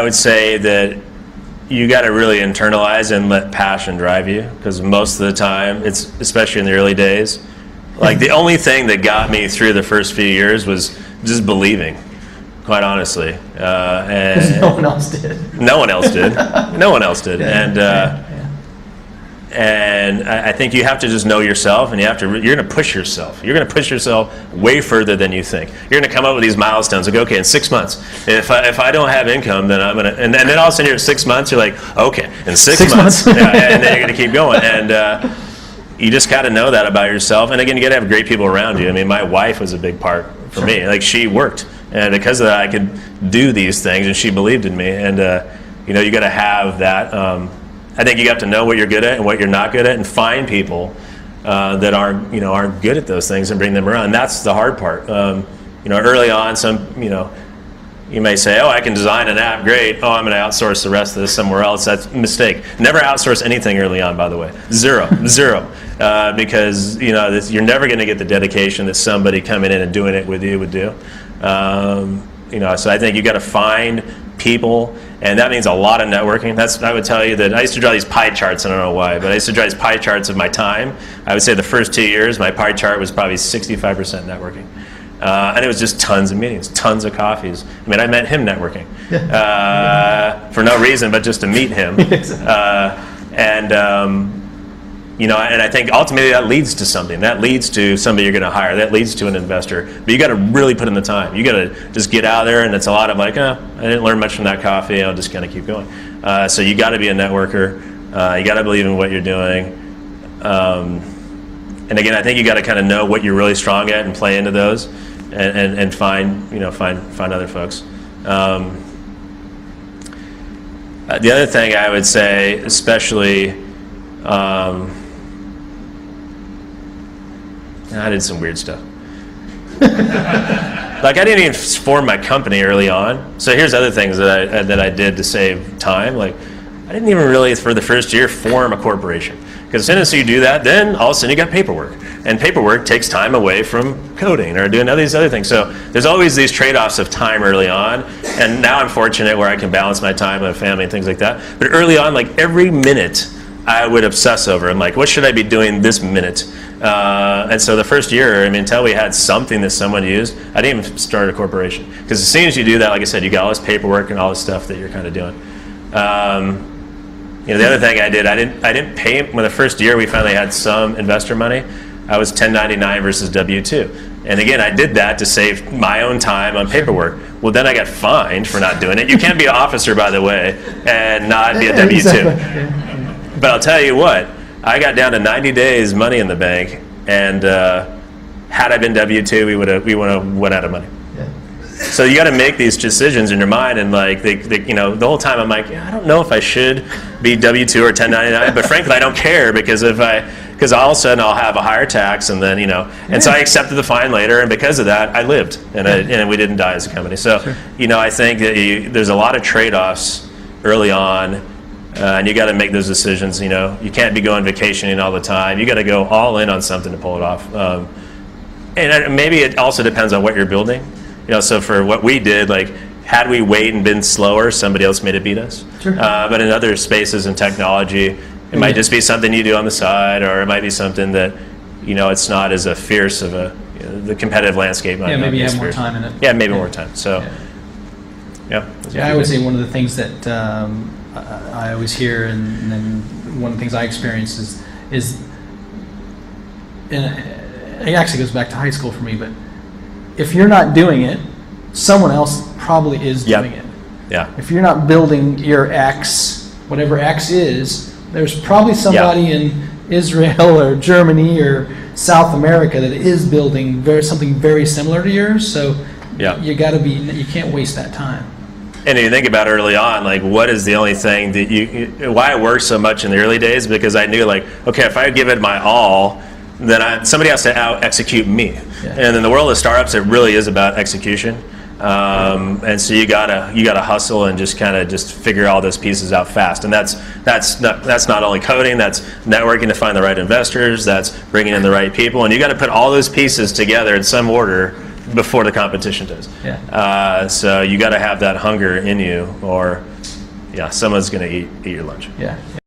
would say that you got to really internalize and let passion drive you, because most of the time, it's especially in the early days, like the only thing that got me through the first few years was just believing, quite honestly. And no one else did. No one else did. No one else did. Yeah. And I think you have to just know yourself, and you're going to push yourself. You're going to push yourself way further than you think. You're going to come up with these milestones. Like, okay, in 6 months, if I don't have income, then I'm going to, and then all of a sudden you're at 6 months, you're like, okay, in six months. Yeah, and then you're going to keep going. And you just got to know that about yourself. And again, you got to have great people around you. I mean, my wife was a big part for me. Like, she worked, and because of that, I could do these things, and she believed in me. And you got to have that. I think you have to know what you're good at and what you're not good at, and find people that aren't good at those things and bring them around. And that's the hard part. Early on, you may say, "Oh, I can design an app, great. Oh, I'm going to outsource the rest of this somewhere else." That's a mistake. Never outsource anything early on, by the way. Zero, because you're never going to get the dedication that somebody coming in and doing it with you would do. So I think you got to find people, and that means a lot of networking. I would tell you that I used to draw these pie charts. I don't know why, but I used to draw these pie charts of my time. I would say the first 2 years, my pie chart was probably 65% networking. And it was just tons of meetings, tons of coffees. I mean, I met him networking for no reason, but just to meet him. And I think ultimately that leads to something. That leads to somebody you're going to hire. That leads to an investor. But you got to really put in the time. You got to just get out there, and it's a lot of like, I didn't learn much from that coffee. I'll just kind of keep going. So you got to be a networker. You got to believe in what you're doing. And again, I think you got to kind of know what you're really strong at and play into those, and find other folks. The other thing I would say, especially. I did some weird stuff. Like, I didn't even form my company early on. So here's other things that I did to save time. Like, I didn't even really, for the first year, form a corporation. Because as soon as you do that, then all of a sudden you got paperwork. And paperwork takes time away from coding or doing all these other things. So there's always these trade-offs of time early on. And now I'm fortunate where I can balance my time with family and things like that. But early on, like every minute, I would obsess over. I'm like, what should I be doing this minute? And so the first year, until we had something that someone used, I didn't even start a corporation. Because as soon as you do that, like I said, you got all this paperwork and all this stuff that you're kind of doing. The other thing I did, I didn't pay. When the first year we finally had some investor money, I was 1099 versus W-2. And again, I did that to save my own time on paperwork. Well, then I got fined for not doing it. You can't be an officer, by the way, and not be a W-2. Exactly. But I'll tell you what, I got down to 90 days money in the bank, and had I been W-2, we would have went out of money. Yeah. So you got to make these decisions in your mind, and like the whole time I'm like, I don't know if I should be W-2 or 1099, but frankly I don't care, because because all of a sudden I'll have a higher tax, and then and so I accepted the fine later, and because of that I lived, and we didn't die as a company. So I think that there's a lot of trade-offs early on. And you got to make those decisions. You can't be going vacationing all the time. You got to go all in on something to pull it off. And maybe it also depends on what you're building. So for what we did, like, had we waited and been slower, somebody else may have beat us. Sure. But in other spaces in technology, it might just be something you do on the side, or it might be something that it's not as a fierce of the competitive landscape. Maybe you have more time in it. Yeah, maybe more time. So I would say one of the things that I always hear, and then one of the things I experience is, and it actually goes back to high school for me, but if you're not doing it, someone else probably is doing it. Yeah. If you're not building your X, whatever X is, there's probably somebody in Israel or Germany or South America that is building something very similar to yours. So you can't waste that time. And if you think about early on, like, what is the only thing that why I worked so much in the early days? Because I knew, like, okay, if I give it my all, then somebody has to out-execute me. Yeah. And in the world of startups, it really is about execution. And so you gotta hustle and just kind of figure all those pieces out fast. And that's not only coding, that's networking to find the right investors, that's bringing in the right people, and you got to put all those pieces together in some order before the competition does. Yeah. So you got to have that hunger in you, or yeah, someone's going to eat your lunch. Yeah.